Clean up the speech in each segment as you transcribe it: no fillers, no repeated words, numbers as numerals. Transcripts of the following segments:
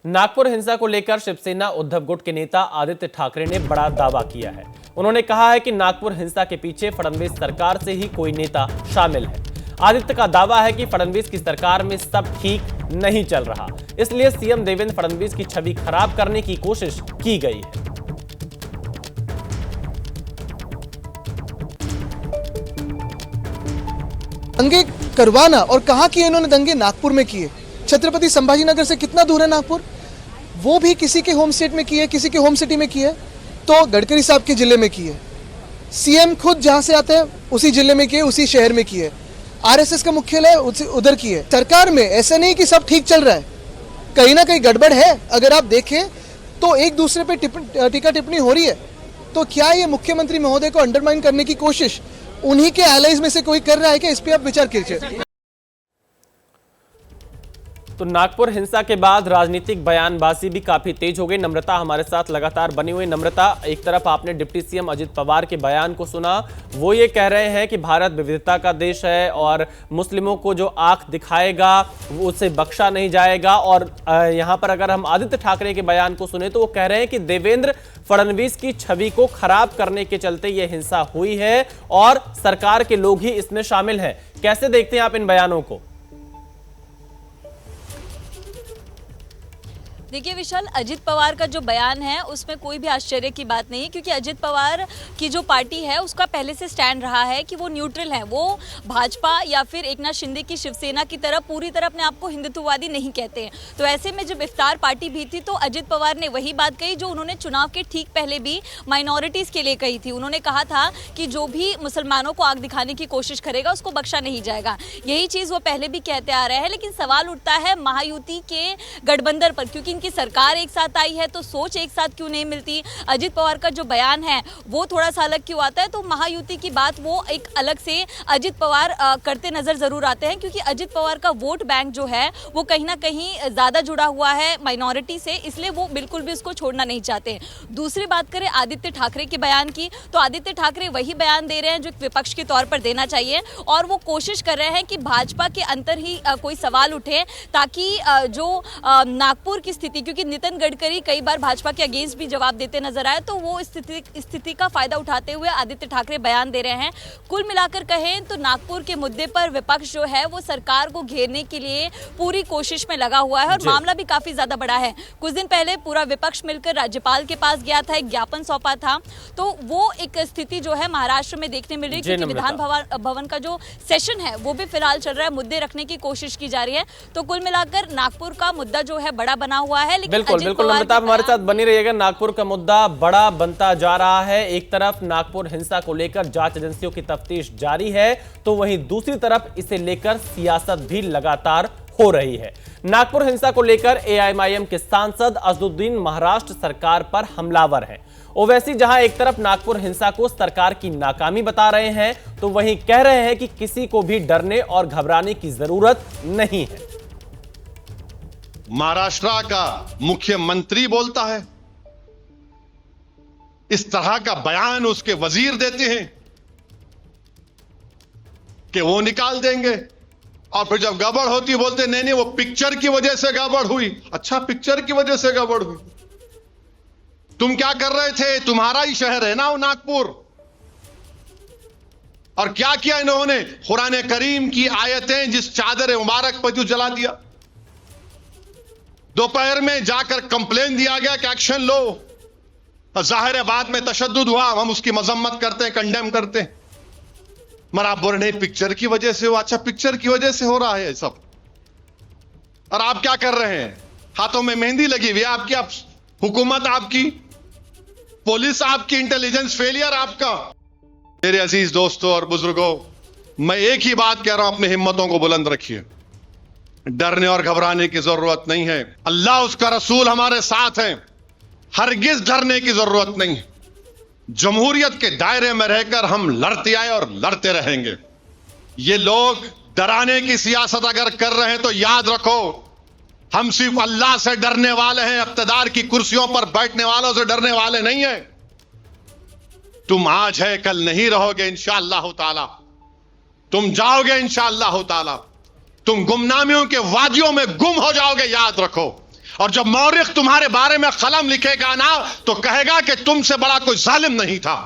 नागपुर हिंसा को लेकर शिवसेना उद्धव गुट के नेता आदित्य ठाकरे ने बड़ा दावा किया है। उन्होंने कहा है कि नागपुर हिंसा के पीछे फडणवीस सरकार से ही कोई नेता शामिल है। आदित्य का दावा है कि फडणवीस की सरकार में सब ठीक नहीं चल रहा, इसलिए सीएम देवेंद्र फडणवीस की छवि खराब करने की कोशिश की गई है। दंगे करवाना, और कहां किए इन्होंने दंगे? नागपुर में किए। छत्रपति संभाजीनगर से कितना दूर है नागपुर? वो भी किसी के होम स्टेट में किए, किसी के होम सिटी में किए, तो गडकरी साहब के जिले में किए। सीएम खुद जहां से आते हैं उसी जिले में किए, उसी शहर में किए। आरएसएस का मुख्यालय उधर किए। सरकार में ऐसा नहीं कि सब ठीक चल रहा है, कहीं ना कहीं गड़बड़ है। अगर आप देखें तो एक दूसरे पे टीका टिप्पणी हो रही है, तो क्या ये मुख्यमंत्री महोदय को अंडरमाइन करने की कोशिश उन्हीं के एलाइज में से कोई कर रहा है कि इस पे आप विचार कीजिए। तो नागपुर हिंसा के बाद राजनीतिक बयानबाजी भी काफी तेज हो गई। नम्रता हमारे साथ लगातार बनी हुई। नम्रता, एक तरफ आपने डिप्टी सीएम अजित पवार के बयान को सुना, वो ये कह रहे हैं कि भारत विविधता का देश है और मुस्लिमों को जो आंख दिखाएगा उसे बख्शा नहीं जाएगा। और यहाँ पर अगर हम आदित्य ठाकरे के बयान को सुने तो वो कह रहे हैं कि देवेंद्र फडणवीस की छवि को खराब करने के चलते ये हिंसा हुई है और सरकार के लोग ही इसमें शामिल हैं। कैसे देखते हैं आप इन बयानों को? देखिए विशाल, अजित पवार का जो बयान है उसमें कोई भी आश्चर्य की बात नहीं है, क्योंकि अजित पवार की जो पार्टी है उसका पहले से स्टैंड रहा है कि वो न्यूट्रल है। वो भाजपा या फिर एकनाथ शिंदे की शिवसेना की तरह पूरी तरह अपने आप को हिंदुत्ववादी नहीं कहते हैं। तो ऐसे में जब इफ्तार पार्टी भी थी तो अजित पवार ने वही बात कही जो उन्होंने चुनाव के ठीक पहले भी माइनॉरिटीज़ के लिए कही थी। उन्होंने कहा था कि जो भी मुसलमानों को आग दिखाने की कोशिश करेगा उसको बख्शा नहीं जाएगा। यही चीज़ वो पहले भी कहते आ रहे हैं। लेकिन सवाल उठता है महायुति के गठबंधन पर, क्योंकि इनकी सरकार एक साथ आई है तो सोच एक साथ क्यों नहीं मिलती। अजित पवार का जो बयान है वो थोड़ा सा अलग क्यों आता है, तो महायुति की बात वो एक अलग से अजित पवार करते नजर जरूर आते हैं, क्योंकि अजित पवार का वोट बैंक जो है वो कहीं ना कहीं ज्यादा जुड़ा हुआ है माइनॉरिटी से, इसलिए वो बिल्कुल भी उसको छोड़ना नहीं चाहते। दूसरी बात करें आदित्य ठाकरे के बयान की, तो आदित्य ठाकरे वही बयान दे रहे हैं जो विपक्ष के तौर पर देना चाहिए, और वो कोशिश कर रहे हैं कि भाजपा के अंदर ही कोई सवाल उठे ताकि जो नागपुर की स्थिति, क्योंकि नितिन गडकरी कई बार भाजपा के अगेंस्ट भी जवाब देते नजर आए, तो वो स्थिति का फायदा उठाते हुए आदित्य ठाकरे बयान दे रहे हैं। कुल मिलाकर कहें तो नागपुर के मुद्दे पर विपक्ष जो है वो सरकार को घेरने के लिए पूरी कोशिश में लगा हुआ है, और मामला भी काफी ज्यादा बड़ा है। कुछ दिन पहले पूरा विपक्ष मिलकर राज्यपाल के पास गया था, एक ज्ञापन सौंपा था, तो वो एक स्थिति जो है महाराष्ट्र में देखने मिल रही है, क्योंकि विधान भवन का जो सेशन है वो भी फिलहाल चल रहा है, मुद्दे रखने की कोशिश की जा रही है। तो कुल मिलाकर नागपुर का मुद्दा जो है बड़ा बना हुआ है। लेकिन बिल्कुल नम्रता, हमारे साथ बनी रहिएगा। नागपुर का मुद्दा बड़ा बनता जा रहा है। एक तरफ नागपुर हिंसा को लेकर जांच एजेंसियों की तफ्तीश जारी है, तो वहीं दूसरी तरफ इसे लेकर सियासत भी लगातार हो रही है। नागपुर हिंसा को लेकर एआईएमआईएम के सांसद असदुद्दीन महाराष्ट्र सरकार पर हमलावर हैं। ओवैसी जहां एक तरफ नागपुर हिंसा को सरकार की नाकामी बता रहे हैं, तो वहीं कह रहे हैं कि किसी को भी डरने और घबराने की जरूरत नहीं है। महाराष्ट्र का मुख्यमंत्री बोलता है, इस तरह का बयान उसके वजीर देते हैं कि वो निकाल देंगे, और फिर जब गड़बड़ होती बोलते नहीं वो पिक्चर की वजह से गड़बड़ हुई। अच्छा, पिक्चर की वजह से गड़बड़ हुई? तुम क्या कर रहे थे? तुम्हारा ही शहर है ना वो नागपुर। और क्या किया इन्होंने? कुरान करीम की आयतें जिस चादर मुबारक पर जला दिया। दोपहर में जाकर कंप्लेन दिया गया कि एक्शन लो। जाहिर है बाद में तशद्दुद हुआ, हम उसकी मजम्मत करते हैं, कंडेम करते हैं, मगर आप बोल रहे नहीं पिक्चर की वजह से हो। अच्छा, पिक्चर की वजह से हो रहा है सब, और आप क्या कर रहे हैं? हाथों में मेहंदी लगी हुई है आपकी, आप हुकूमत आपकी, पुलिस आपकी, इंटेलिजेंस फेलियर आपका। मेरे अजीज दोस्तों और बुजुर्गों, मैं एक ही बात कह रहा हूं, अपनी हिम्मतों को बुलंद रखिए। डरने और घबराने की जरूरत नहीं है। अल्लाह उसका रसूल हमारे साथ हैं, हरगिज डरने की जरूरत नहीं है। जमहूरियत के दायरे में रहकर हम लड़ते आए और लड़ते रहेंगे। ये लोग डराने की सियासत अगर कर रहे हैं तो याद रखो, हम सिर्फ अल्लाह से डरने वाले हैं, इख्तिदार की कुर्सियों पर बैठने वालों से डरने वाले नहीं है। तुम आज है कल नहीं रहोगे इंशाअल्लाह ताला, तुम जाओगे इंशाअल्लाह ताला, तुम गुमनामियों के वादियों में गुम हो जाओगे, याद रखो। और जब मौरिख तुम्हारे बारे में कलम लिखेगा ना तो कहेगा कि तुमसे बड़ा कोई जालिम नहीं था।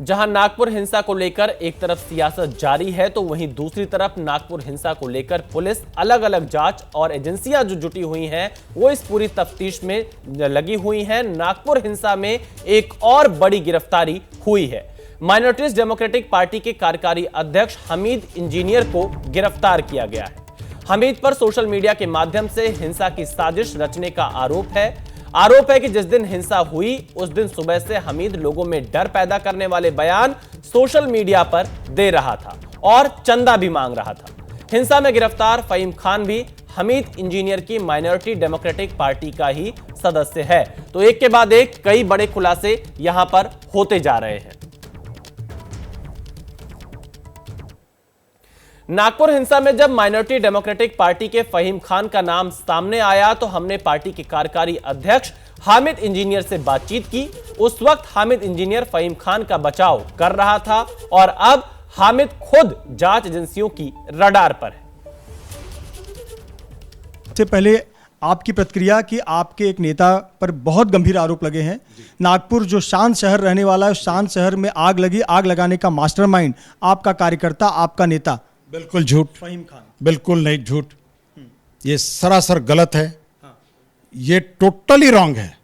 जहां नागपुर हिंसा को लेकर एक तरफ सियासत जारी है तो वहीं दूसरी तरफ नागपुर हिंसा को लेकर पुलिस अलग अलग जांच और एजेंसियां जो जुटी हुई हैं वो इस पूरी तफ्तीश में लगी हुई हैं। नागपुर हिंसा में एक और बड़ी गिरफ्तारी हुई है। माइनॉरिटीज डेमोक्रेटिक पार्टी के कार्यकारी अध्यक्ष हमीद इंजीनियर को गिरफ्तार किया गया है। हमीद पर सोशल मीडिया के माध्यम से हिंसा की साजिश रचने का आरोप है कि जिस दिन हिंसा हुई उस दिन सुबह से हमीद लोगों में डर पैदा करने वाले बयान सोशल मीडिया पर दे रहा था और चंदा भी मांग रहा था। हिंसा में गिरफ्तार फहीम खान भी हमीद इंजीनियर की माइनॉरिटी डेमोक्रेटिक पार्टी का ही सदस्य है। तो एक के बाद एक कई बड़े खुलासे यहां पर होते जा रहे हैं। नागपुर हिंसा में जब माइनॉरिटी डेमोक्रेटिक पार्टी के फहीम खान का नाम सामने आया तो हमने पार्टी के कार्यकारी अध्यक्ष हामिद इंजीनियर से बातचीत की। उस वक्त हामिद इंजीनियर फहीम खान का बचाव कर रहा था और अब हामिद खुद जांच एजेंसियों की रडार पर है। सबसे पहले आपकी प्रतिक्रिया कि आपके एक नेता पर बहुत गंभीर आरोप लगे हैं। नागपुर जो शांत शहर रहने वाला है, शांत शहर में आग लगी, आग लगाने का मास्टरमाइंड आपका कार्यकर्ता, आपका नेता। बिल्कुल झूठ। फहीम खान बिल्कुल नहीं झूठ, ये सरासर गलत है। ये टोटली रॉन्ग है।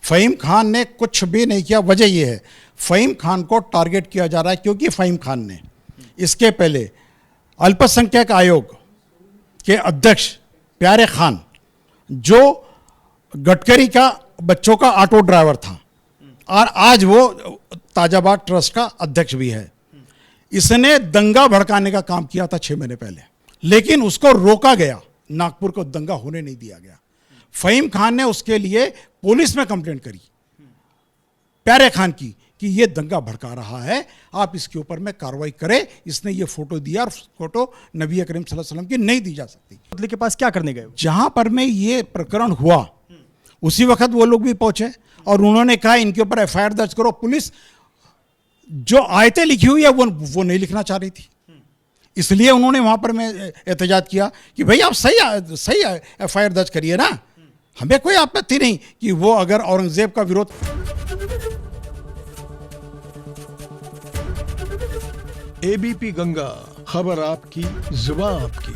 फहीम खान ने कुछ भी नहीं किया। वजह यह है फहीम खान को टारगेट किया जा रहा है क्योंकि फहीम खान ने इसके पहले अल्पसंख्यक आयोग के अध्यक्ष प्यारे खान, जो गडकरी का बच्चों का ऑटो ड्राइवर था और आज वो ताजाबाद ट्रस्ट का अध्यक्ष भी है, इसने दंगा भड़काने का काम किया था 6 महीने पहले, लेकिन उसको रोका गया। नागपुर को दंगा होने नहीं दिया गया। फहीम खान ने उसके लिए पुलिस में कंप्लेंट करी प्यारे खान की कि ये दंगा भड़का रहा है, आप इसके ऊपर में कार्रवाई करें। इसने ये फोटो दिया और फोटो नबी करीम सल्लल्लाहु अलैहि वसल्लम की नहीं दी जा सकती। पुतले के पास क्या करने गए? जहां पर में ये प्रकरण हुआ उसी वक्त वो लोग भी पहुंचे और उन्होंने कहा इनके ऊपर FIR दर्ज करो। पुलिस जो आयतें लिखी हुई है वो नहीं लिखना चाह रही थी, इसलिए उन्होंने वहां पर में एहतजाज किया कि भाई आप सही FIR दर्ज करिए ना, हमें कोई आपत्ति नहीं कि वो अगर औरंगजेब का विरोध। ABP गंगा, खबर आपकी, जुबान आपकी।